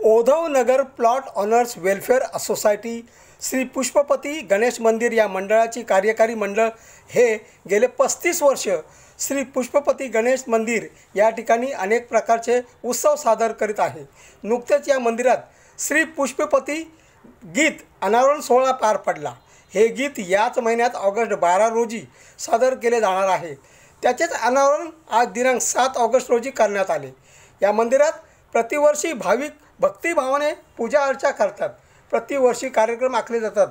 ओधव Nagar plot owners welfare society Shri Pushpapati Ganesh Mandir या मंडळाची कार्यकारी मंडळ हे गेले 35 वर्ष श्री पुष्पपती गणेश मंदिर या ठिकाणी अनेक प्रकारचे उत्सव सादर करीत आहे। नुकतेच या मंदिरात श्री पुष्पपती गीत अनावरण सोहळा पार पडला। हे गीत याच महिन्यात ऑगस्ट 12 रोजी सादर केले जाणार आहे। त्याचेच अनावरण आज दिनांक 7 ऑगस्ट रोजी करण्यात आले। या मंदिरात प्रतिवर्षी भाविक भक्तिभावाने पूजा अर्चा करतात। प्रतिवर्षी कार्यक्रम आखले जातात।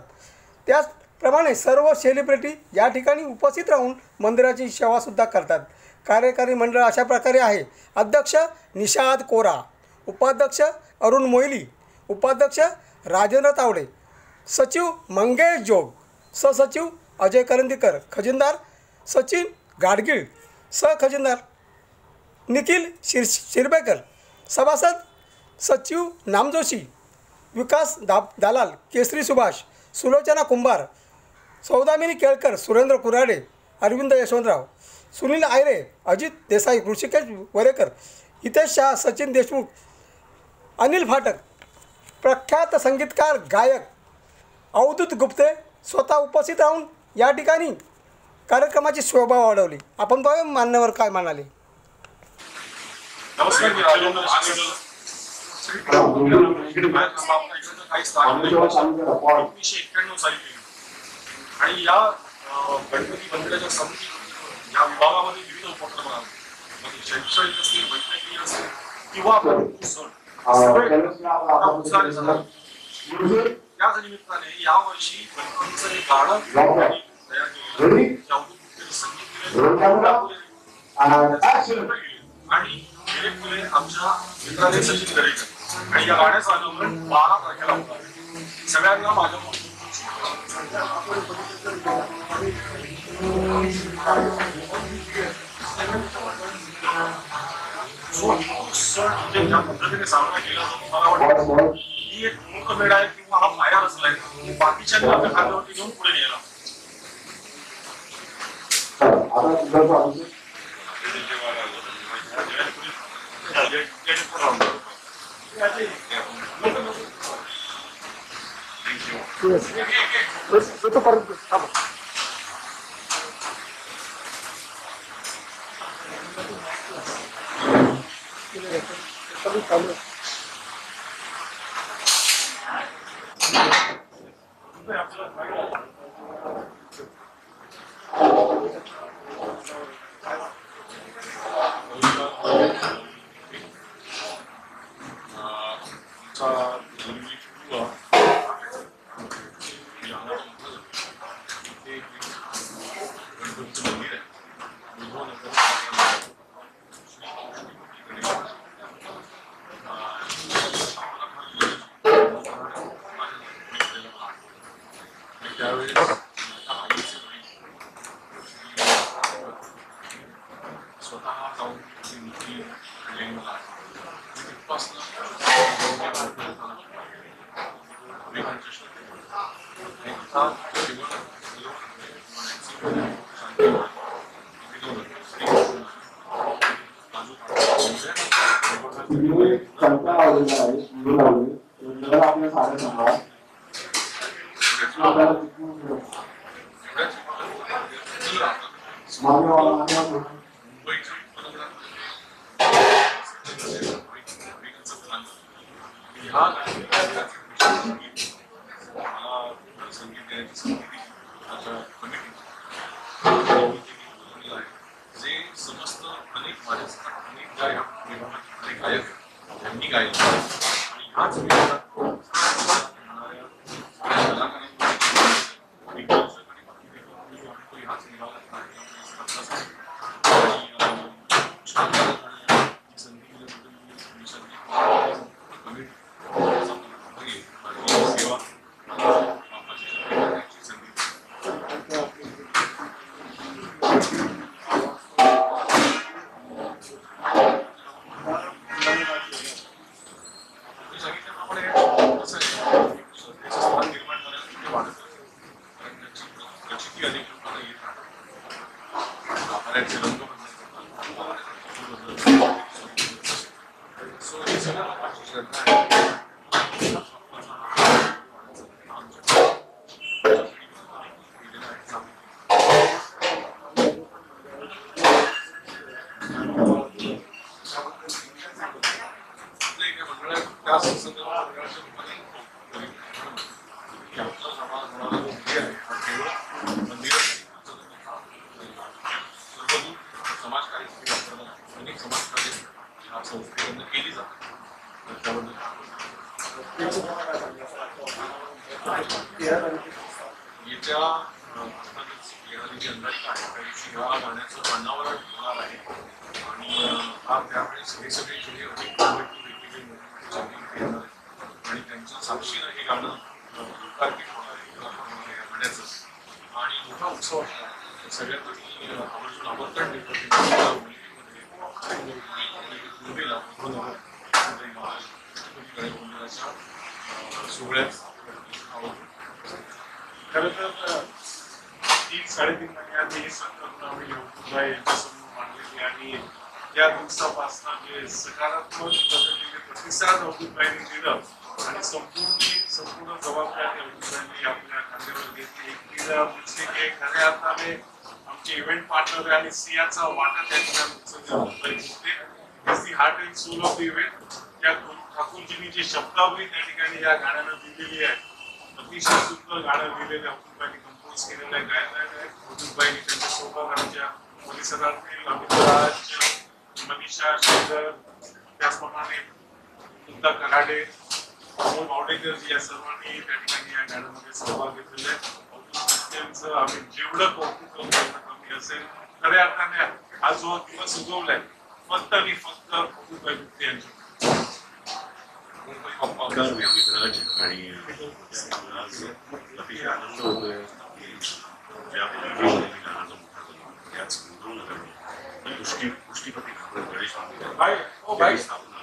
त्याचप्रमाणे सर्व सेलिब्रिटी या ठिकाणी उपस्थित राहून मंदिराची सेवासुद्धा करतात। कार्यकारी मंडळ अशा प्रकारे आहे। अध्यक्ष निषाद कोरा, उपाध्यक्ष अरुण मोहिली, उपाध्यक्ष राजेंद्र तावडे, सचिव मंगेश जोग, सहसचिव अजय करंदीकर, खजिनदार सचिन गाडगीळ, सहखजिनदार निखिल शिरबेकर, सभासद सचिव नामजोशी, विकास दालाल, केसरी सुभाष, सुलोचना कुंभार, सौदामिनी केळकर, सुरेंद्र कुराडे, अरविंद यशवंतराव, सुनील आयरे, अजित देसाई, ऋषिकेश वरेकर, हितेश शाह, सचिन देशमुख, अनिल फाटक, प्रख्यात संगीतकार गायक अवधूत गुप्ते स्वतः उपस्थित राहून या ठिकाणी कार्यक्रमाची शोभा वाढवली। आपण पाहूया मान्यवर काय म्हणाले। नमस्कार, मी राजेंद्र आणि या गणपती मंदिराच्या समिती या विभागामध्ये विविध उपक्रम आहेत। शैक्षणिक असतील, वैद्यकीय असतील किंवा त्याच निमित्ताने यावर्षी गणपतीचं एक गाणं तयार केलेलं आणि फुले आमच्या मित्राने सचिन करायचं आणि या गाण्याचं अनावरण 12 तारखेला होणार आहे। सगळ्यांना माझ्या ज्या पद्धतीने सामना केला मला वाटतं ही एक मुखमेढा आहे किंवा हा पाया रचलाय बाकीच्या आपल्या खात्यावरती घेऊन पुढे नेला। So संस्थेकडून केली जाते त्याबद्दल येत्या येणारी जी अंधारिका आहे त्या दिवशी ह्या गाण्याचं पानावर होणार आहे आणि त्यावेळेस हे सगळे जे आणि त्यांच्या साक्षीनं हे गाणं लोकार्पित होणार आहे गाण्याचं आणि मोठा उत्सव असणार सगळ्यांना आवर्जून आमंत्रण देतो मुंबईला मंदिराच्या सोहळ्यात खरं तर 3-3.5 महिन्यात ही संकल्पना आम्ही यांच्यासमोर मांडलेली आणि या दिवसापासून जे सकारात्मक पद्धतीने प्रतिसाद अवधूतबाईंनी दिलं आणि संपूर्ण जबाबदारी अवधूतबाईंनी आपल्या खांद्यावर घेतली की खऱ्या अर्थाने आमचे इव्हेंट पार्टनर आणि सियाचा वाटा त्या ठिकाणी heart and soul of the event त्या ठाकूरजींनी जी शब्दावली त्या ठिकाणी या गाण्याला दिलेली आहे अतिशय सुंदर गाणं लिहिलेलं अवधूतबाईंनी कंपोज केलेलं आहे गायला आहे अवधूतबाईंनी त्यांच्या सोबत आमच्या परिसरातील अमितराज मनीषा शेखर त्याचप्रमाणे मुक्ता कराडे अमोल मावडेकर या सर्वांनी त्या ठिकाणी या गाण्यामध्ये सहभाग घेतलेला आहे त्यांचं आम्ही जेवढं कौतुक करू तेवढं कमी असेल खऱ्या अर्थाने हा जो दिवस उगवलाय फक्त आणि फक्त अवधूतबाई गुप्ते यांच्या मित्रराज आणि आज अतिशय आनंद होतोय ज्या याच पुष्टीपती गणेश मंदिर स्थापना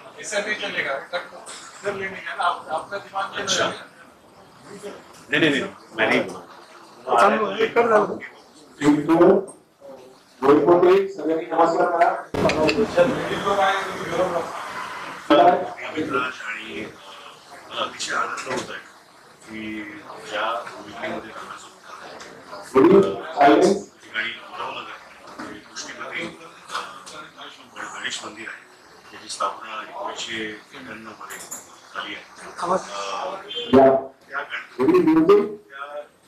नहीं मैं नहीं मित्रराज आणि मला अतिशय आनंद होत आहे की ज्या बिल्डिंगमध्ये ठिकाणी उद्धवनगर पुष्टीपती गणेश मंदिर आहे त्याची स्थापना 1991 मध्ये झाली आहे त्या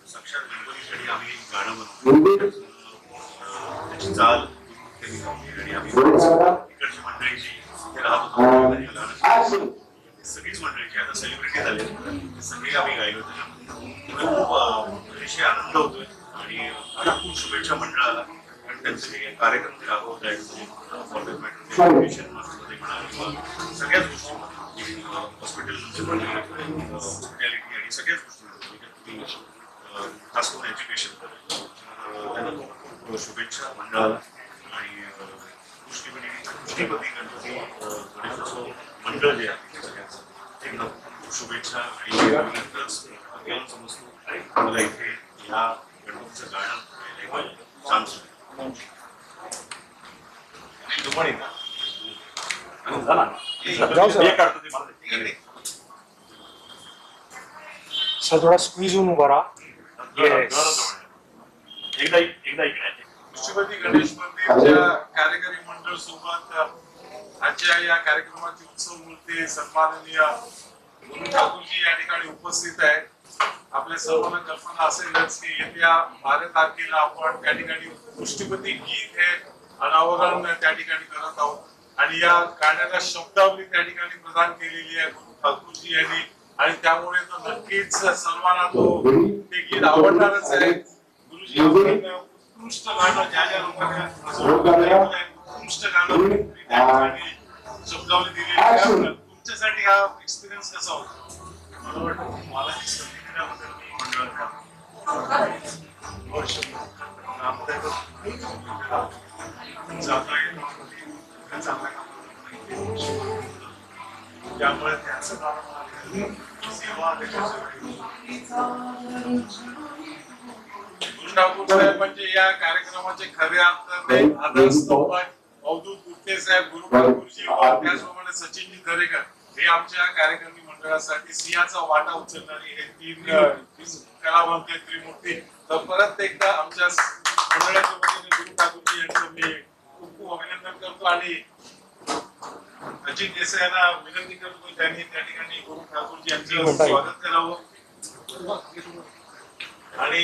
साक्षात गणपतीसाठी आम्ही गाणं बनवतो त्याची चाल आणि आम्ही इकडची मंडळी जी राहत होतो सगळीच मंडळीची आता सेलिब्रिटी झाले सगळे आम्ही गायलो त्याच्यामुळे खूप अतिशय आनंद होतोय आणि खूप शुभेच्छा मंडळाला कारण त्यांचे जे कार्यक्रम ते राबवत आहेत एज्युकेशन मध्ये म्हणा किंवा सगळ्याच गोष्टी हॉस्पिटलमध्ये हॉस्पिटॅलिटी आणि सगळ्याच गोष्टी खास करून एज्युकेशन त्यांना खूप शुभेच्छा मंडळाला आणि पुष्टीपती गणपती गणेशोत्सव मंडळ जे आहे सगळ्यांचं एकदम शुभेच्छा आणि समजतो मला इथे या गणपतीचं गाणं छान सर थोडा स्क्वीज होऊन उभा राहा एकदा इकडे पुष्टीपती गणेश मंदिरच्या कार्यकारी मंडळ सोबत आजच्या या कार्यक्रमाची उत्सव मूर्ती सन्माननीय गुरु ठाकूरजी या ठिकाणी उपस्थित आहेत आपल्या सर्वांना कल्पना असेलच की येत्या 12 तारखेला आपण त्या ठिकाणी पुष्टीपती गीत हे अनावरण त्या ठिकाणी करत आहोत आणि या गाण्याला शब्दावली त्या ठिकाणी प्रदान केलेली आहे गुरु ठाकूरजी यांनी आणि त्यामुळे तो नक्कीच सर्वांना ते गीत आवडणारच आहे गुरुजी उत्कृष्ट गाणं ज्या लोकांना उत्कृष्ट गाणं त्या ठिकाणी शब्दावली दिलेली आहे तुमच्यासाठी हा एक्सपिरियन्स कसा होता मला वाटतं मला ही संधी दिल्याबद्दल मी मंडळात त्यामुळे त्याचं सेवा गुरु ठाकूर साहेब म्हणजे या कार्यक्रमाचे खरे अर्थाने आधारस्तंभ अवधूत गुप्ते साहेब गुरु ठाकूरजी त्याचप्रमाणे सचिनजी दरेकर हे आमच्या कार्यक्रमी मंडळासाठी सिंहाचा वाटा उचलणारी हे तीन कलावंत त्रिमूर्ती. तर परत एकदा आमच्या मंडळाच्या वतीने गुरु ठाकूरजी यांचं मी खूप खूप अभिनंदन करतो आणि अजित देसाई यांना विनंती करतो त्यांनी त्या ठिकाणी गुरु ठाकूरजी यांचं स्वागत करावं. आणि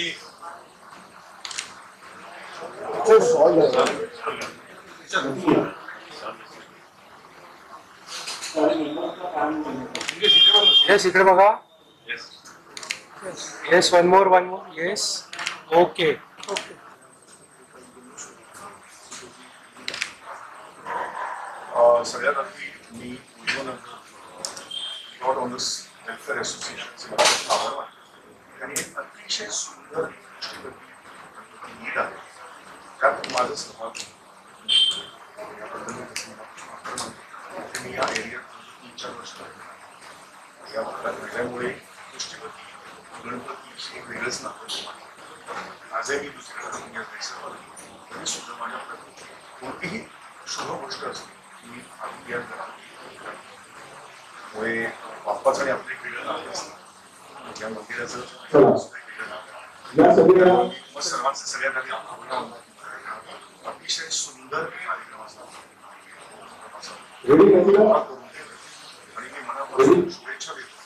येस इकडे बघा. Yes one more yes. Okay सगळ्यात आधी मी लॉर्ड ऑनर्स वेलफेअर असोसिएशनचे आभार मानतो. त्यांनी एक अतिशय सुंदर गीत आहे त्यात माझं सहभाग मी या एरियात 3-4 वर्ष या भागात राहिल्यामुळे गोष्टीवरती गणपतीची एक वेगळंच नातं आजही मी दुसऱ्याकडे तरी सुद्धा माझ्याकडे कोणतीही शुभ गोष्ट असते मी आधी या त्यामुळे बाप्पाचं आणि आपले वेगळं नातं असतं. या मंदिराचं सर्वांचं सगळ्यात आधी अतिशय सुंदर कार्यक्रम असतात आणि मी मनापासून शुभेच्छा देतो.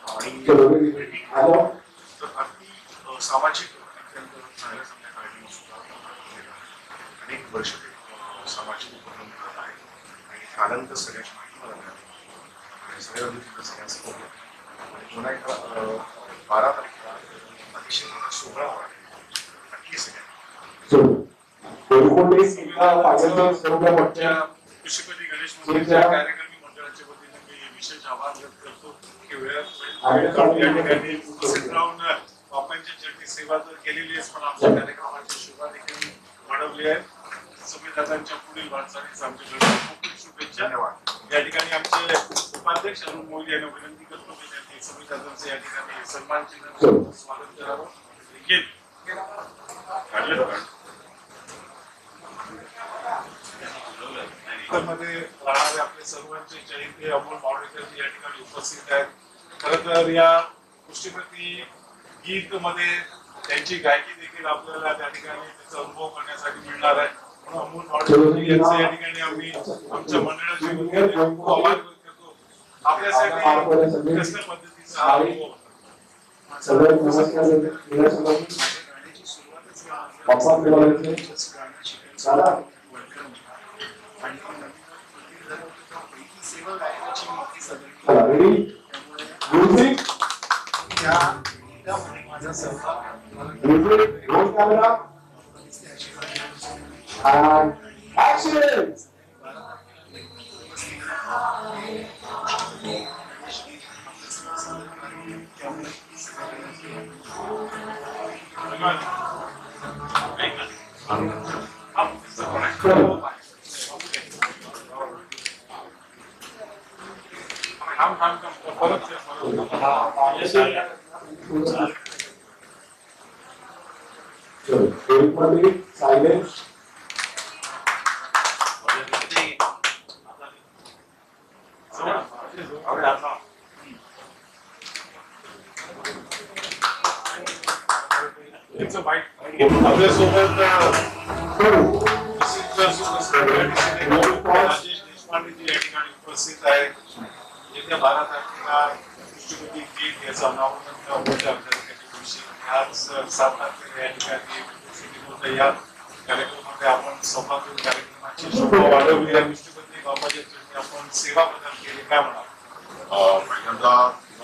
आणि तर अगदी सामाजिक अत्यंत चांगल्या चांगल्या कार्यक्रम सुद्धा अनेक वर्ष सामाजिक उपक्रम करत आहे आणि आनंद सगळ्याची माहिती मला मिळाली आणि सगळ्या सगळ्यांचं आणि पुन्हा एकदा 12 तारखेला अतिशय मोठा सोहळा होणार आहे. नक्की सगळ्यांना पुष्पपती गणेश मंदिरच्या कार्यक्रमी मंडळाच्या वतीने मी विशेष आभार व्यक्त करतो की वेळ ठिकाणी उपस्थित राहून बाप्पांच्या चरणी सेवा तर केलेली आहे पण आमच्या कार्यक्रमाची शोभा देखील वाढवली आहे. समीदादांच्या पुढील वाटचालीस आमच्याकडे खूप खूप शुभेच्छा. या ठिकाणी आमचे उपाध्यक्ष अरुण मोदी यांना विनंती करतो की त्यांनी समीदादांचं या ठिकाणी सन्मान चिन्ह स्वागत करावं. मध्ये राहणारे आपले सर्वांचे जयंती अमोल मावडेकर या ठिकाणी उपस्थित आहेत. खरं तर या पुष्पपती गीत मध्ये त्यांची गायकी देखील आपल्याला त्या ठिकाणी त्याचा अनुभव करण्यासाठी मिळणार आहे. म्हणून अमोल मावडेकर यांचं या ठिकाणी आम्ही आमच्या मंडळाच्या वतीने खूप आभार व्यक्त करतो. आपल्यासाठी कसल्या पद्धतीचा हा अनुभव होता. उपस्थित आहे. येत्या 12 तारखेला पुष्पपती गीत याचं अनावरण आज 7 तारखेला या ठिकाणी या कार्यक्रमामध्ये आपण सौभाग्य कार्यक्रमाची शोभा वाढवली आहे. पुष्पपती बाबाच्या चरणी आपण सेवा प्रदान केली. काय म्हणा पहिल्यांदा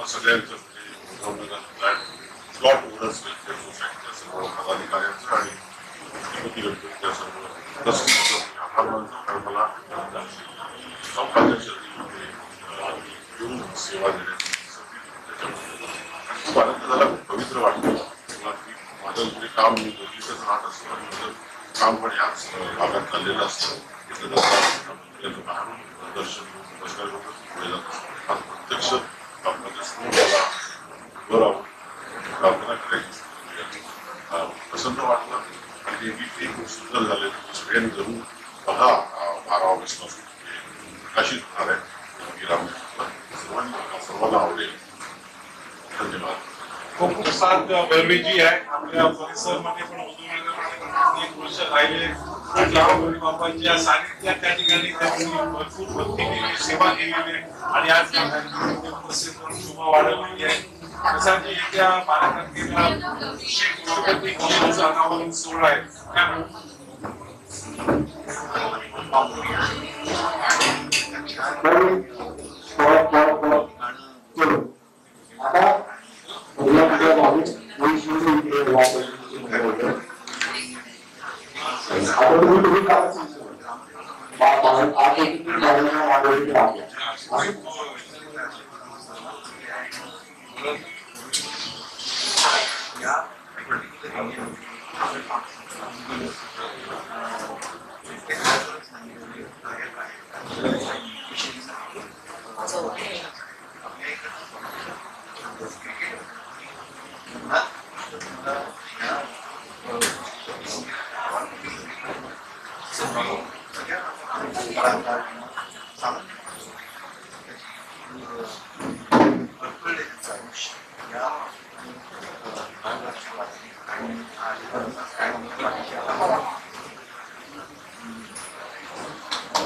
सगळ्यांचं प्लॉट ओनर्स वेलफेअर सोसायटीच्या सर्व पदाधिकाऱ्यांचं आणि पुष्पपती गणपतीच्या सर्व आभार मानतो. कारण मला सौभाग्याच्या येऊन सेवा देण्याची खूप आनंद झाला. खूप पवित्र वाटतं. माझं इकडे काम मी दोघीतच राहत असतो आणि माझं काम पण याच भागात चाललेलं असतं. तिथं बाहेरून दर्शन नमस्कार पुढे जात असतो. आज प्रत्यक्ष आपल्या समोर उभं राहून प्रार्थना करायची प्रसन्न वाटलं आणि ते खूप सुंदर झाले. सगळ्यांनी जरूर बघा 12 ऑगस्ट अशीच भाव आहे. सर्वांना आवडेल. धन्यवाद. खूप प्रसाद बर्वेजी आहे आपल्या परिसरमध्ये पण उद्योगनगरमध्ये 1 वर्ष राहिले आणि गणपती बाप्पांच्या सानिध्यात त्या ठिकाणी त्यांनी भरपूर भक्ती केली, सेवा केलेली आहे आणि आज या कार्यक्रमामध्ये उपस्थित राहून शोभा वाढवलेली आहे. प्रसादजी येत्या 12 तारखेला श्री पुष्पपती गणेश अनावरण सोहळा आहे. काय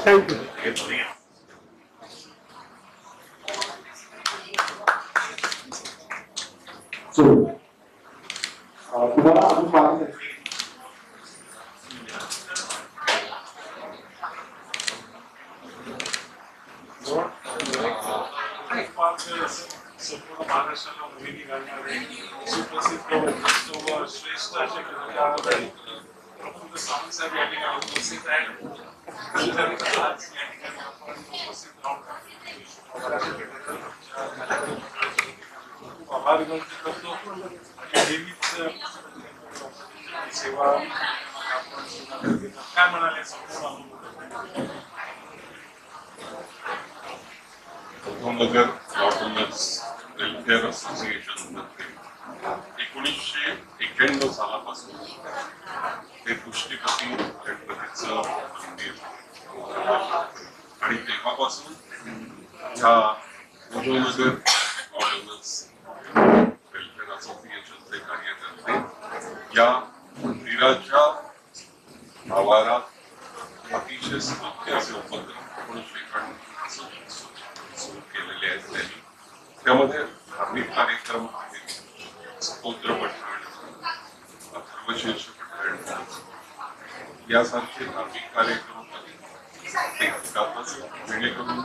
थँक्यू. तुम्हाला अजून माहिती आहे संपूर्ण महाराष्ट्राला मोहिनी घालणारे सुप्रसिद्ध व श्रेष्ठ असे कलाकार प्रफुल्ल सावंत साहेब या ठिकाणी उपस्थित आहेत. आज या ठिकाणी आपण उपस्थित राहून खूप आभार व्यक्त करतो आणि नेहमीच सेवा आपण काय म्हणाले संपूर्ण उद्योगनगर ऑर्डनन्स वेलफेअर असोसिएशन मध्ये 1991 सालापासून ते पुष्पपती गणपतीचं मंदिर आणि तेव्हापासून ह्या उद्योगनगर ऑर्डनन्स वेलफेअर असोसिएशनचे कार्यकर्ते या मंदिराच्या आवारात अतिशय स्तुत्य असे उपक्रम सुरू केलेले आहेत त्यांनी. त्यामध्ये धार्मिक कार्यक्रम आहेत, स्तोत्र पठण, अथर्वशीर्ष पठण यासारखे धार्मिक कार्यक्रम ते करतातच, जेणेकरून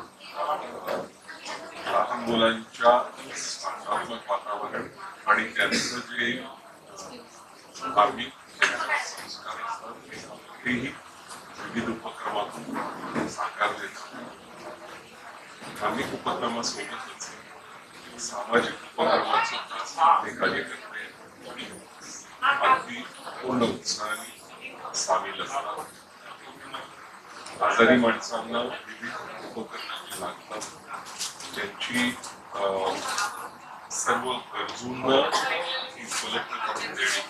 लहान मुलांच्या सकारात्मक वातावरण आणि त्यांचं जे धार्मिक संस्कार असतात तेही विविध उपक्रमातून साकारले जातात. धार्मिक उपक्रमासोबतच सामाजिक उपक्रमांसुद्धा ते कार्यकर्ते अगदी पूर्ण उत्साहाने सामील असतात. आजारी माणसांना विविध उपक्रमांची लागतात, त्यांची सर्व गरजूंना ही उपलब्ध करून देणे,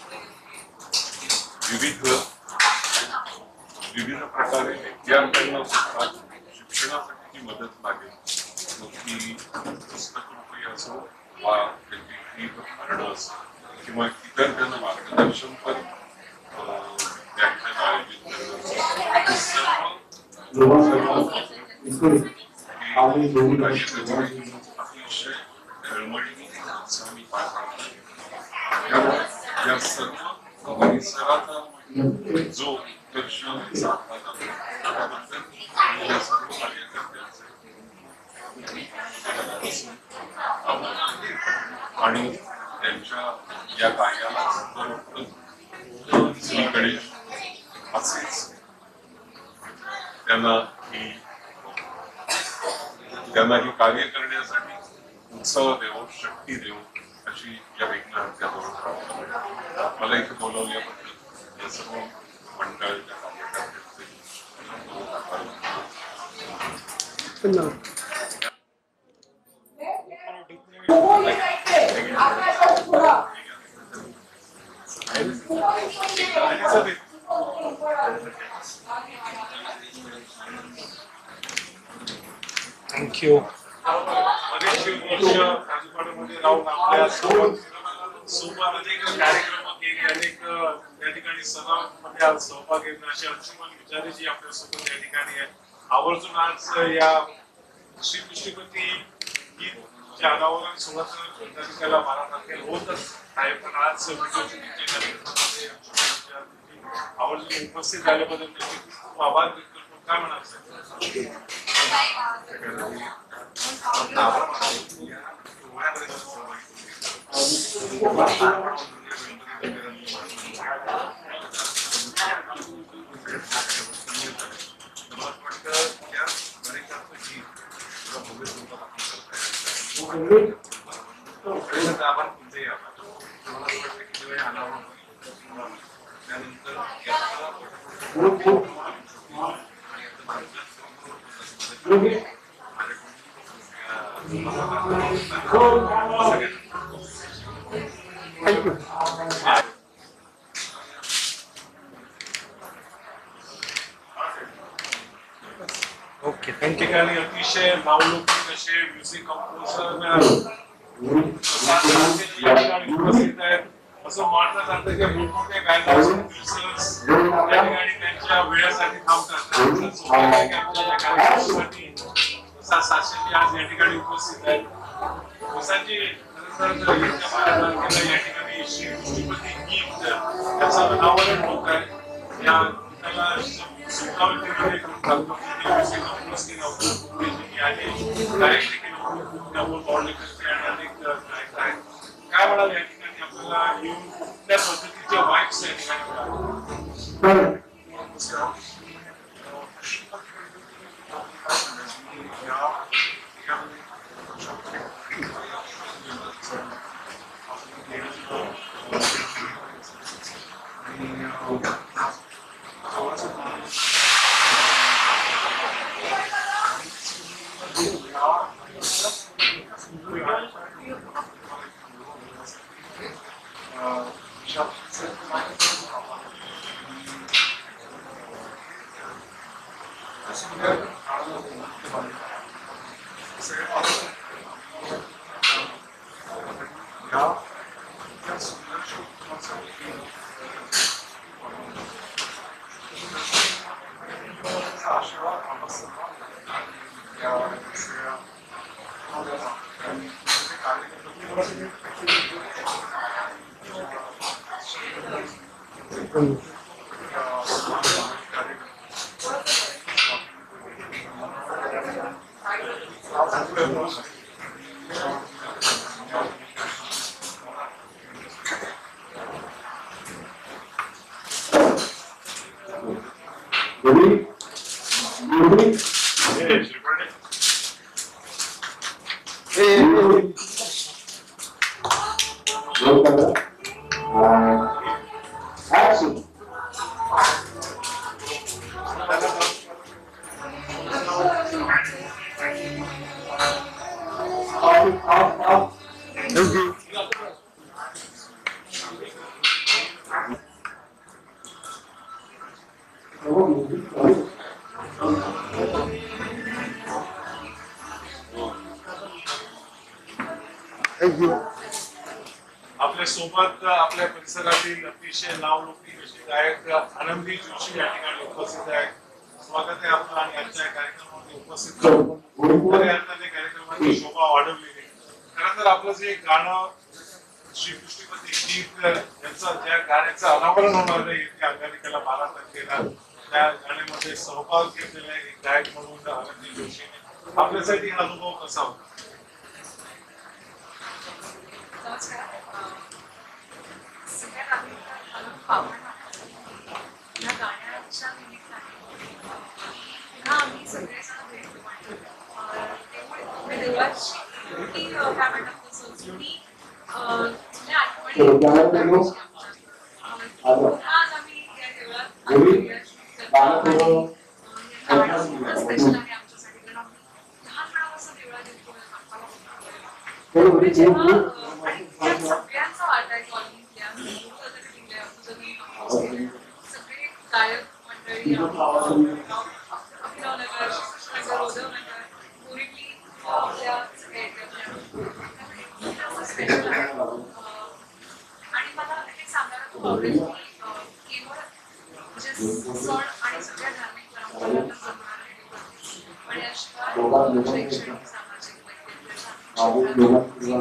विविध प्रकारे विद्यार्थ्यांना सुद्धा शिक्षणासाठी मदत लागेल, मग ती पुस्तक रुपये असो वा त्यांची फी भरणं असो किंवा इतर त्यांना मार्गदर्शनपर व्याख्यान आयोजित करणं अतिशय धळमळीने उत्साहाने पार पाडतात. या सर्व परिसराचा जो उत्कर्ष साधला जातो त्याबद्दल या सर्व कार्यकर्त्यांचे आणि त्यांच्या या कार्याला श्री गणेश असेच त्यांना ही कार्य करण्यासाठी उत्साह देव, शक्ती देव अशी या विघ्नहर्त्या बरोबर मला इथे बोलवल्याबद्दल या सर्व मंडळाच्या कार्यकर्त्यांचे थँक्यू. बरेचसे वर्ष राजवाड्यामध्ये राहून आपल्या सोबत अनेक कार्यक्रम केले, अनेक त्या ठिकाणी सणामध्ये आज सहभाग घेतला. अशी अंशुमन विचारे जी आपल्यासोबत या ठिकाणी आहे. आवर्जून आज या श्री पुष्पपती गीतच्या अनावरण 16 तारखेला 12 तारखेला होतच आहे, पण आज व्हिडिओच्या कार्यक्रमामध्ये आवर्जून उपस्थित झाल्याबद्दल त्यांचे खूप आभार व्यक्त करतो. काय म्हणाल साहेब? ओके, त्या ठिकाणी अतिशय नावलौकिक असे म्युझिक कंपोजर या ठिकाणी उपस्थित आहेत. असं मानलं जातं की मोठमोठे गायक प्रोड्युसर्स त्या ठिकाणी त्यांच्या वेळेसाठी थांबतात. आमच्या या कार्यक्रमासाठी साक्षी आज या ठिकाणी उपस्थित आहेत. प्रसादजी, खरं तर येत्या 12 तारखेला या ठिकाणी श्री पुष्पपती गीत याचं अनावरण होत आहे. या गीताला सुकावतीमध्ये म्युझिक कंपोज केलं होतं आणि डायरेक्ट अनेक गायक आहेत. काय म्हणाल या ठिकाणी आपल्याला येऊन त्या पद्धतीचे वाईब्स या ठिकाणी आपल्या सोबत आपल्या परिसरातील अतिशय नावलौकिक असे गायक आनंदी जोशी या ठिकाणी उपस्थित आहेत. स्वागत आहे आपलं आणि आजच्या कार्यक्रमामध्ये उपस्थित कार्यक्रमाची शोभा वाढवलेली. खरं तर आपलं जे गाणं श्री पुष्पपती गीत यांचं ज्या गाण्याचं अनावरण होणार आहे येत्या अंगारिकेला 12 तारखेला, त्या गाण्यामध्ये सहभाग घेतलेला आहे एक गायक म्हणून आनंदी जोशीने. आपल्यासाठी हा अनुभव कसा होता? सगळ्यात आधी मला भावना या गाण्याच्या निमित्ताने पुन्हा आम्ही सगळेजण भेटलो. त्यामुळे देवळाची काय म्हणतात संस्कृती जुन्या आठवणी आज आम्ही या देवळात स्पेशल आहे आमच्यासाठी, कारण आम्ही लहान वेळापासून देवळात येतो. जेव्हा सगळ्यांचा वाटा आहे कॉलनीतल्या सगळे गायक मंडळी, अभिनवनगर, श्रीकृष्णनगर, उद्धवनगर, बोरिवली केवळ म्हणजे सण आणि सगळ्या धार्मिक परंपरांना जमणार आहे पण याशिवाय शैक्षणिक सामाजिक वैद्यकीय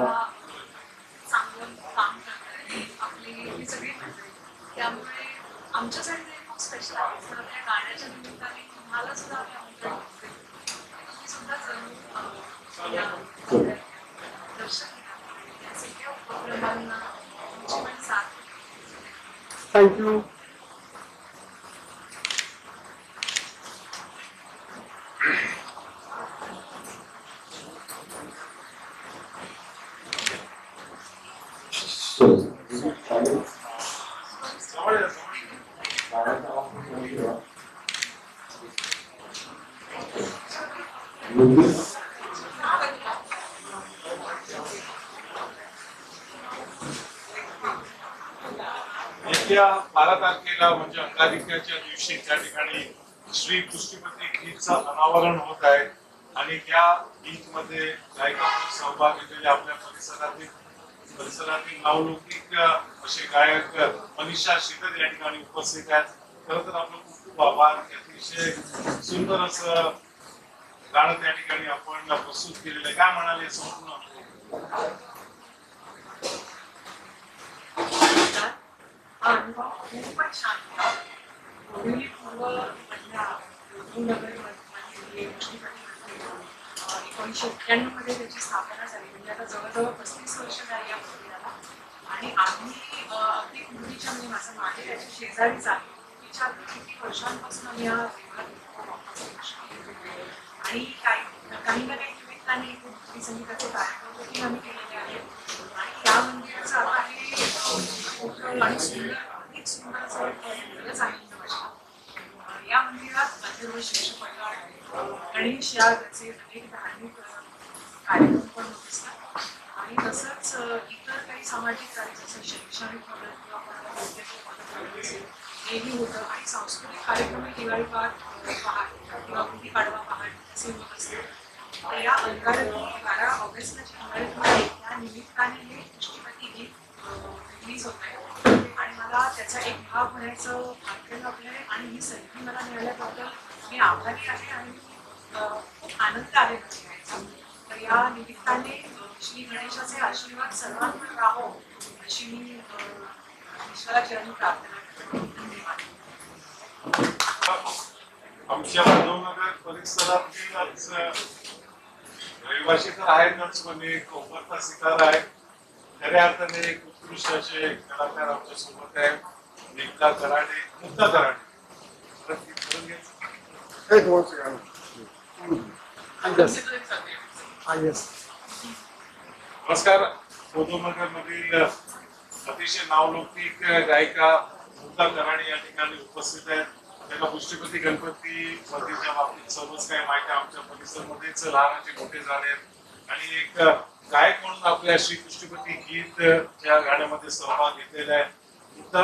चांगलं काम करताय आपली ही सगळी मंडळी त्यामुळे आमच्यासाठी ते खूप स्पेशल आहे तर त्या गाण्याच्या निमित्ताने तुम्हाला सुद्धा आम्ही आमंत्रण करते तुम्ही सुद्धा जरूर या दर्शन घ्या या सगळ्या उपक्रमांना तुमची पण साथ थँक्यू. येत्या 12 तारखेला म्हणजे अंगारिकाच्या दिवशी त्या ठिकाणी श्री पुष्टीपती गीतचं अनावरण होत आहे आणि त्या गीतमध्ये गायका सहभाग घेतलेले आपल्या परिसरातील नावलौकिक असे गायक मनीषा शीतल या ठिकाणी उपस्थित आहेत. खरं तर आपलं खूप आभार. अतिशय सुंदर असं गाणं त्या ठिकाणी आपण प्रस्तुत केलेलं आहे. काय म्हणाले संपूर्ण अनुभव खूपच छान होता. दोन्ही पूर्वमधल्या नगरमध्ये 1991 मध्ये त्याची स्थापना झाली म्हणजे आता जवळजवळ 35 वर्ष झाली या मंदिराला आणि आम्ही अगदी पूर्वीच्या म्हणजे माझं मागे त्याच्या शेजारीच आहे. तिच्या किती वर्षांपासून आम्ही या आणि काही ना काही निमित्ताने भक्ती संगीताचे कार्यक्रम देखील आम्ही केलेले आहेत आणि या मंदिराचं आता हे आणि सुंदर अधिक सुंदर असं खरंच आनंद वाटला. या मंदिरात अथर्व शेष मंडळ गणेश या त्याचे अनेक धार्मिक कार्यक्रम पण होत असतात आणि तसंच इतर काही सामाजिक कार्य जसं शैक्षणिक मदत किंवा वैद्यकीय मदत असेल हेही होतं आणि सांस्कृतिक कार्यक्रम दिवाळी पहाट किंवा गुढी पाडवा पहाट असे होत असते. तर या अंगारकी 12 ऑगस्टला जी अंगारकी आहे त्या निमित्ताने हे पुष्टीपती गीत रिलीज होत आहे आणि मला त्याचा एक भाग होण्याचं भाग्य लाभलं आहे आणि ही संधी मला मिळाल्याबद्दल मी आभारी आहे आणि खूप आनंद आहे त्याचा. तर या निमित्ताने श्री गणेशाचे आशीर्वाद सर्वांवर राहो अशी मी ईश्वराचरणी प्रार्थना करते. धन्यवाद. आमच्या माधवनगर परिसरातीलच रहिवासी तर आहेतच पण एक कोकणचा सितारा आहे. खऱ्या अर्थाने एक उत्कृष्ट असे कलाकार आमच्या सोबत आहेत. मुक्ता कराडे नमस्कार. माधवनगर मधील अतिशय नावलौकिक गायिका मुक्ता कराडे या ठिकाणी उपस्थित आहेत. त्यांना पुष्टीपती गणपती मंदिरच्या बाबतीत सर्वच काही माहिती आमच्या परिसरमध्येच लहानाचे मोठे झाले आणि एक गायक म्हणून आपल्या श्री पुष्टीपती गीत या गाण्यामध्ये सहभाग घेतलेला आहे. मुक्ता,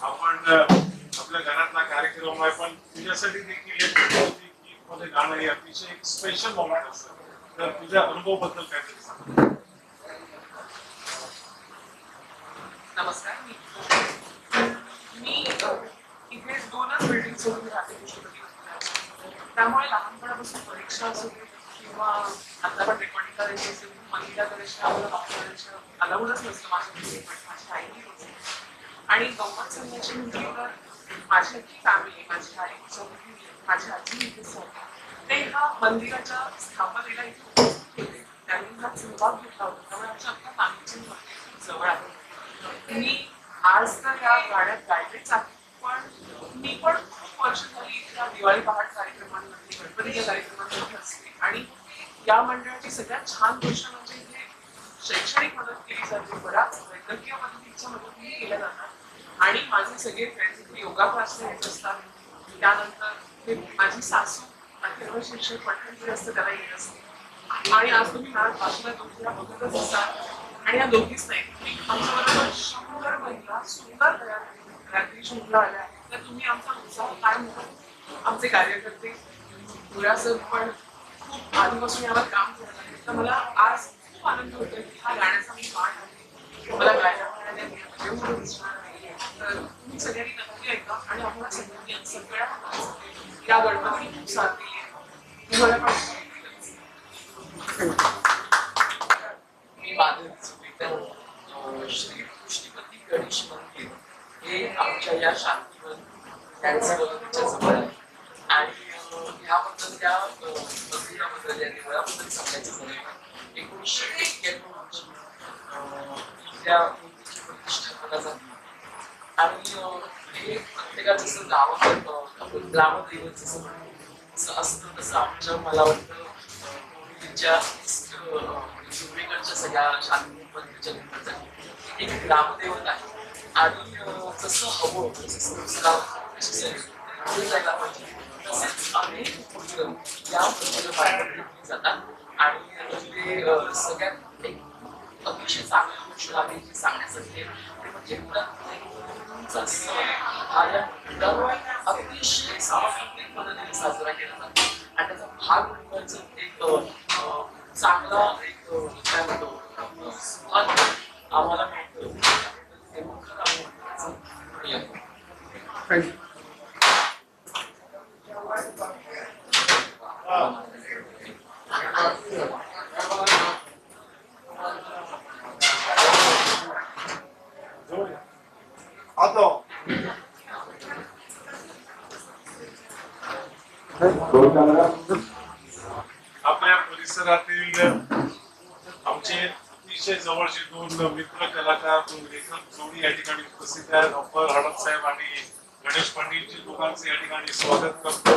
आपण आपल्या घरातला कार्यक्रम आहे पण तुझ्यासाठी देखील गीत मध्ये गाणं हे अतिशय एक स्पेशल मोमेंट असतं. तर तुझ्या अनुभव बद्दल काहीतरी सांग. नमस्कार. मी इथे 2च बिल्डिंग सोडून राहते पुष्टीपती मंदिरात. त्यामुळे लहानपणापासून परीक्षा असू किंवा आता पण रेकॉर्डिंग करायची असेल महिला करायची अलाउडच नसतं माझ्या माझी आईही होती आणि गंमत सांगायची म्हटली तर माझी अख्खी फॅमिली माझी आई माझी आजी इथेच होती. ते ह्या मंदिराच्या स्थापनेला इथे उपस्थित होते. त्यांनी हा सहभाग घेतला होता त्यामुळे आमच्या अख्ख्या फॅमिलीची मंदिर खूप जवळ आहे. मी आज तर या गाण्यात गायलेच आहे पण मी पण खूप वर्ष झाली इथल्या दिवाळी पहाट कार्यक्रमांमध्ये गणपतीच्या कार्यक्रमांमध्ये असते आणि या मंडळाची सगळ्यात छान गोष्ट म्हणजे इथे शैक्षणिक मदत केली जाते. बऱ्याच वैद्यकीय मदतीच्या मदतीने केल्या जातात आणि माझे सगळे फ्रेंड्स इथे योगा क्लासला येत असतात. त्यानंतर माझी सासू अथर्व शिक्षक पठणपुरी असतं त्याला येत असते आणि आज तुम्ही बाजूला दोघीला बघतच असाल आणि या दोघीच नाही तुम्ही आमच्याबरोबर 100 महिला सुंदर रात्री शूटला आल्या आहेत. तर तुम्ही आमचा उत्साह काय म्हणून आमचे कार्यकर्ते पुऱ्यासह पण खूप आधीपासून यावर काम करत आहेत. तर मला आज आनंद होतोय की हा गाण्याचा मी मान आहे मला गायला मिळाल्या एवढं दिसणार नाही त्या गणपतीने खूप साथ दिली आहे. तुम्हाला पण मी माझं श्री पुष्पपती गणेश मंदिर हे आमच्या या शांतीवन त्यांच्या जवळ आहे. आणि ह्याबद्दल त्या मंदिराबद्दल या देवळाबद्दल सांगायचं झालं 1991 रोजी त्या मूर्तीची प्रतिष्ठापना झाली. आणि हे प्रत्येकाचं जसं ग्रामदैवत जसं म्हणतो असतं तसं आमच्या मला वाटतं त्यांच्या पूर्वीकडच्या सगळ्या शांती मंदिरच्या निमित्ताने एक ग्रामदैवत आहे. आणि जसं हवं जसं संस्कार पुढे जायला पाहिजे तसेच अनेक गोष्टी या मंदिरामार्फत घेतली जातात. आणि ते सगळ्यात एक अतिशय चांगली गोष्ट आहे जी सांगण्यासाठी ते म्हणजे पुण्याचा सण हा या मंदिरावर अतिशय सांस्कृतिक पद्धतीने साजरा केला जातो. आणि त्याचा भाग म्हणण्याचं एक चांगला एक काय म्हणतो स्वाद आम्हाला मिळतो. आपल्या परिसरातील आमचे अतिशय जवळचे दोन मित्र कलाकार दोन लेखक जोडी या ठिकाणी उपस्थित आहेत. डॉक्टर हडप साहेब आणि गणेश पंडितजी दोघांचे या ठिकाणी स्वागत करतो.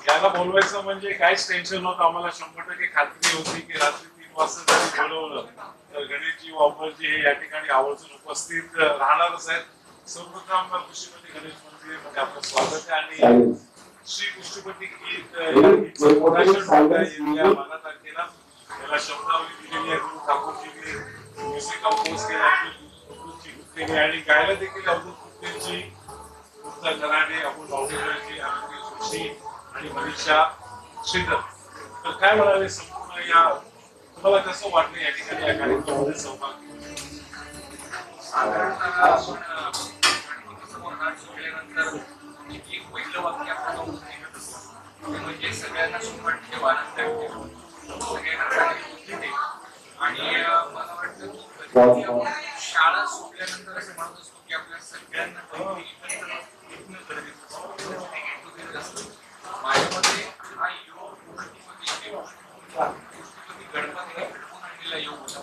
याला बोलवायचं म्हणजे काहीच टेन्शन नव्हतं. आम्हाला 100% खात्री होती की रात्री 3 वाजता जरी बोलवलं तर गणेशजी वापरजी हे या ठिकाणी आवर्जून उपस्थित राहणारच आहेत. सर्वप्रथम पुष्पपती गणेश मंदिर मध्ये आपलं स्वागत आहे. आणि श्री पुष्पपती गीत या 12 तारखेला त्याला शब्दावली दिलेली आहे. गुरु ठाकूरजींनी म्युझिक कंपोज केले आणि गायला देखील अवधूत गुप्तेजी, गुप्ता गराडे, अबू बाहुबलजी, आनंदी जोशी आणि मनीषा श्रीधर. तर काय म्हणाले संपूर्ण या तुम्हाला कसं वाटलं या ठिकाणी या कार्यक्रमामध्ये सहभाग घेऊन? एक पहिलं वाक्य आपण म्हणजे सगळ्यांना सुखवाट ठेव, आनंद ठेव, सगळ्यांना बुद्धी दे. आणि मला वाटतं की शाळा सोडल्यानंतर असं म्हणत असतो की आपल्या सगळ्यांना माझ्यामध्ये हा योग पुष्पपती गणपतीने घडवून आणलेला योग होता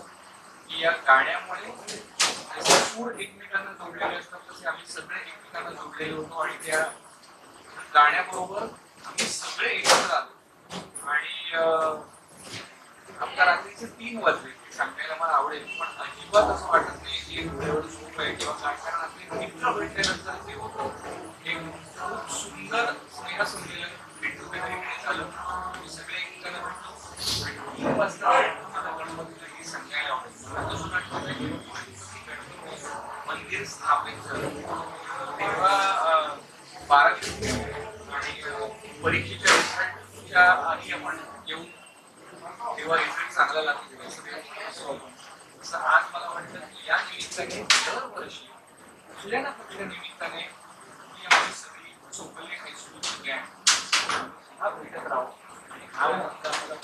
की या गाण्यामुळे जसे सूर एकमेकांना जोडलेले असतात तसे आम्ही सगळे एकमेकांना जोडलेले होतो. आणि त्या गाण्याबरोबर आम्ही सगळे एकत्र आलो. आणि आता रात्रीचे 3 वाजले ते सांगायला मला आवडेल पण अजिबात असं वाटत नाही की एवढं झोप आहे किंवा काय. कारण आपले मित्र भेटल्यानंतर ते होतं एक खूप सुंदर स्नेहसंमेलन भेटून झालं. आम्ही सगळे एकमेकांना भेटलो आणि 3 वाजता मला गणपतीला हे सांगायला आवडेल. अजून आठवतं मंदिर स्थापित झालं तेव्हा 12 आणि परीक्षेच्या रिझल्टच्या आधी आपण येऊन तेव्हा रिझल्ट चांगला लागतो असं आज मला वाटतं की या निमित्ताने दरवर्षी कुठल्या ना कुठल्या निमित्ताने ही आमची सगळी चोपल्ले हायस्कूलची गँग हा भेटत राहू आणि हा मुद्दा आम्हाला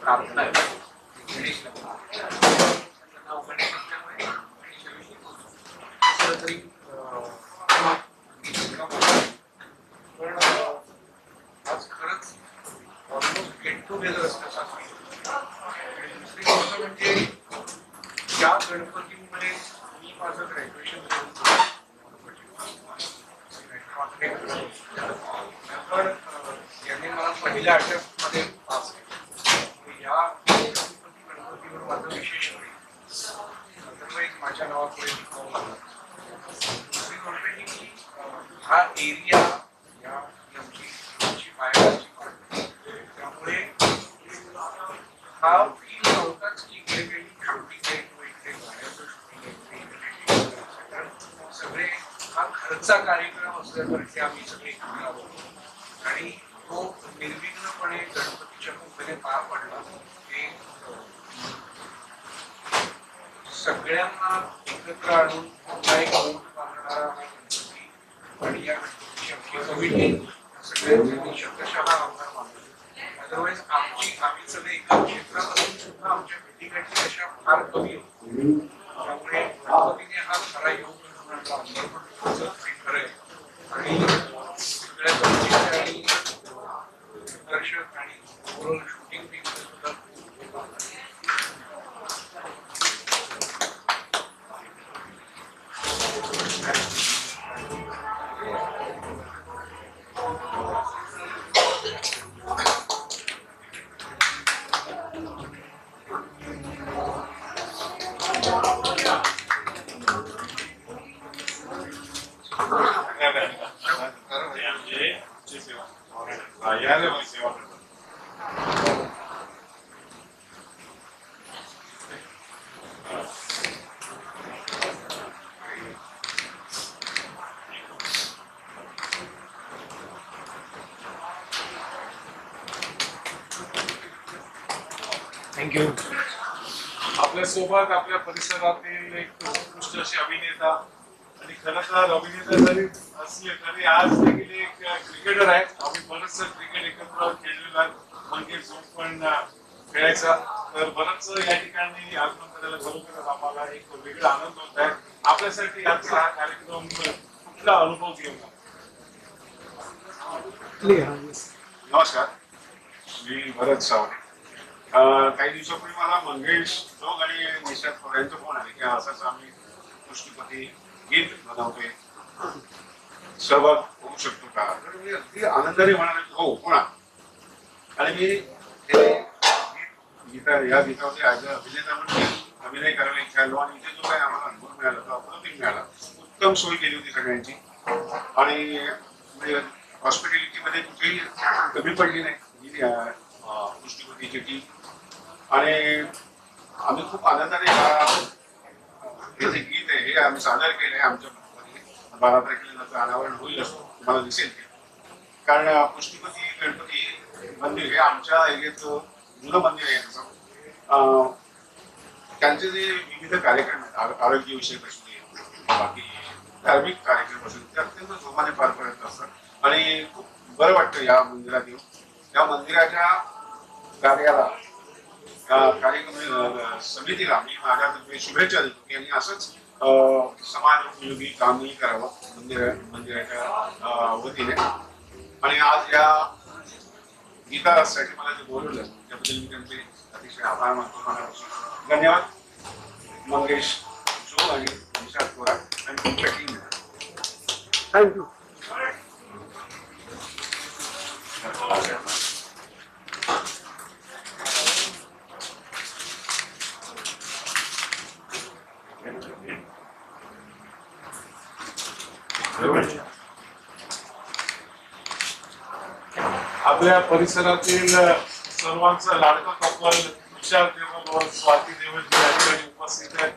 प्रार्थना आहे गणेशला नाव गणेश असल्यामुळे गणेशाविषयी बोलतो तरी पण आज खरंच ऑलमोस्ट गेट टुगेदर असतं. आणि दुसरी गोष्ट म्हणजे या गणपतीमध्ये मी माझं ग्रॅज्युएशन पण यांनी मला पहिल्या अटेम्प्टमध्ये पास केलं. या गणपतीवर माझं विशेष होईल माझ्या नावापुढे शिकवलं. दुसरी गोष्ट ही की हा एरिया या आमची पायाची त्यामुळे हा फील नव्हताच की इकडे शूटिंग आहे किंवा इकडे गाण्याचं शूटिंग आहे. कारण सगळे हा घरचा कार्यक्रम असल्यासारखे आम्ही सगळे एकत्र आलो आणि तो निर्विघ्नपणे गणपतीच्या कृपेने पार पडला. हे सगळ्यांना एकत्र आणून एक करणारा हा गणपती आणि या गणपतीची आमची कमिटी सगळ्यांनी शब्दशः आभार मानतो. अदरवाईज आम्ही सगळे एका क्षेत्रात असून सुद्धा आमच्या भेटीगाठी अशा फार कमी होत्या. त्यामुळे गणपतीने हा खरा योग खरं आहे आणि सगळ्या गमतीचे आणि दर्शक आणि ओव्हरऑल शूटिंग टीम सुद्धा थँक्यू. आपल्यासोबत आपल्या परिसरातील एक उत्कृष्ट असे अभिनेता आणि खरं तर अभिनेता जरी असले तरी आज देखील एक क्रिकेटर आहे. आम्ही बरंच क्रिकेट एकत्र खेळलेलो आहे. मंगेश जोग पण खेळायचा. तर बरंच या ठिकाणी आगमन करायला बरोबरच आम्हाला एक वेगळा आनंद होत आहे. आपल्यासाठी आजचा हा कार्यक्रम कुठला अनुभव घेऊन. नमस्कार, मी भरत सावरे. काही दिवसापूर्वी मला मंगेश जोग आणि निशांत पवार यांचा फोन आले की असंच आम्ही पुष्टीपती गीत बनवतोय, सहभाग होऊ शकतो का? तर मी अगदी आनंदाने म्हणाले हो होणार. आणि मी हे गीत या गीतामध्ये ॲज अ अभिनेता म्हणून अभिनय करायला इच्छा आलो आणि इथे जो काही आम्हाला अनुभव मिळाला तो अप्रतिम मिळाला. उत्तम सोय केली होती सगळ्यांची आणि हॉस्पिटॅलिटीमध्ये कुठेही कमी पडली नाही पुष्टीपतीची टीम. आणि आम्ही खूप आनंदाने हे जे गीत आहे हे आम्ही सादर केलं आहे. आमच्या 12 तारखेला अनावरण होईल असं तुम्हाला दिसेल. कारण पुष्टीपती गणपती मंदिर हे आमच्या एरियात जुनं मंदिर आहे. त्यांचे जे विविध कार्यक्रम आहेत आरोग्यविषयक असू दे, बाकी धार्मिक कार्यक्रम असू दे, ते अत्यंत जोमाने पार पडत असतात आणि खूप बरं वाटतं या मंदिरात येऊन. या मंदिराच्या कार्याला कार्यक्रम समितीला मी माझ्यातर्फे शुभेच्छा देतो की यांनी असंच समाज उपयोगी कामही करावं मंदिराच्या वतीने. आणि आज या गीतासाठी मला जे बोलवलं त्याबद्दल मी त्यांचे अतिशय आभार मानतो. मनापासून धन्यवाद मंगेश जोग आणि निशांत पवार आणि तुमच्या टीम. थँक्यू. आपल्या परिसरातील सर्वांचा लाडका कपल तुषार देवल, स्वाती देवल या ठिकाणी उपस्थित आहेत.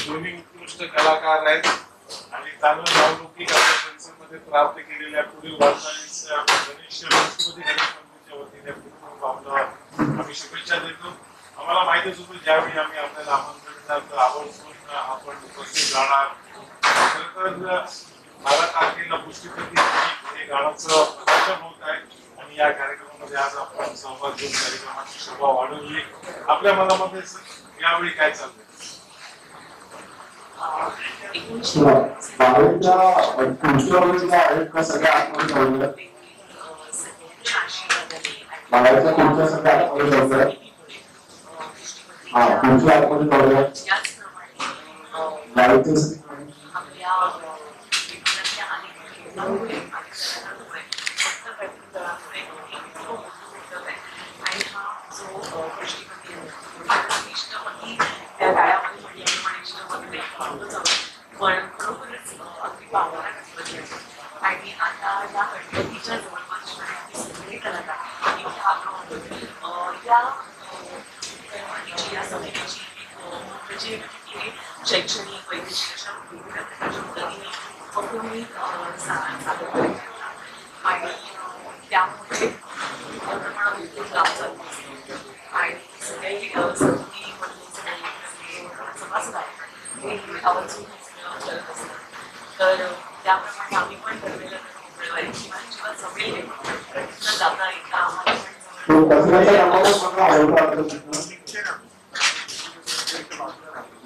दोन्ही उत्कृष्ट कलाकार आहेत आणि चांगलं नावलौकिक आपल्या परिसरामध्ये प्राप्त केलेल्या पुढील वाटचालीस गणेश मंदिरच्या वतीने आम्ही शुभेच्छा देतो. आम्हाला माहितीच होतं ज्यावेळी आम्ही आपल्याला आमंत्रण आवर्जून आपण उपस्थित राहणार. खरं तर 12 तारखेला पुष्टीपती हे गाण्याचं प्रदर्शन होत आहे आणि या कार्यक्रमामध्ये आज आपण सहभाग घेऊन कार्यक्रमाची शोभा वाढवली. आपल्या मनामध्ये यावेळी काय चाललंय? आणि आता या गणपतीच्या जवळपास सगळे कलाकार या गणपतीची या समितीची म्हणजे शैक्षणिक वैद्यकीय अशा वेगवेगळ्या प्रकारच्या पद्धतीने उपक्रमी सादर करत आणि त्यामुळे प्रमाणात भरपूर काम चालू असतं आणि सगळ्याही समितीमधले सगळे सभासद आहेत हे आवर्जून करत असतात. तर त्याप्रमाणे आम्ही पण ठरलेलं रविवारी जेव्हा जमेल तेव्हा जाता एकदा आम्हाला पण कचऱ्याच्या कामाला मला आवडतं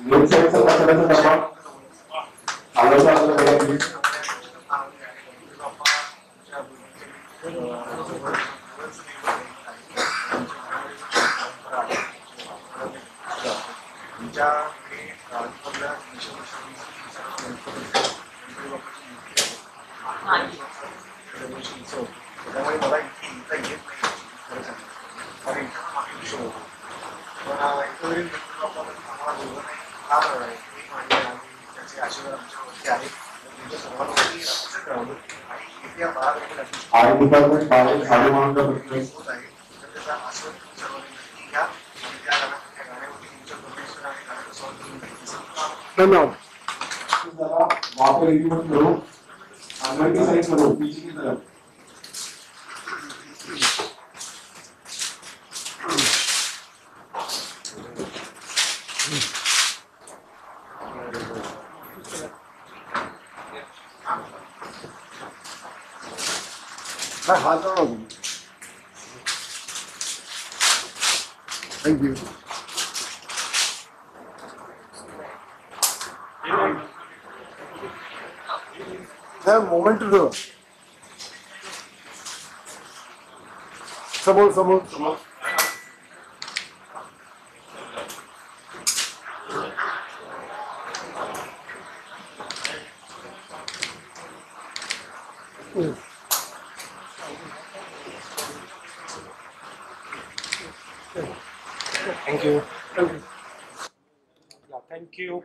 वेबसाईटचा कचऱ्याचा डबा आलं आपल्याकडे त्यामुळे मला इथे येत नाही खरं सांगतो कारण इथं मागे विषय होतो पण एकंदरीत आम्हाला दोघं नाही फार एक म्हणजे आणि त्याचे आशीर्वाद आमच्यावरती आहेत तुमच्या सर्वांवरती असं कळवलं आणि येत्या 12 तारखेला आय डिपार्टमेंट बाहेर साडे मानला होत आहे तर त्याचा आशीर्वाद तुम्ही सर्वांनी नक्की घ्या आणि त्या गाण्यावरती तुमच्या परमेश्वर आणि गाण्याचा स्वागत करून नक्की धन्यवाद जरा वापर एग्रीमेंट करू अंगणवाडी साईड करू पीजी की तरफ हात जोडा तुम्ही थँक्यू मोमेंट ठेव समोर समोर समोर Thank you. Yeah, thank you.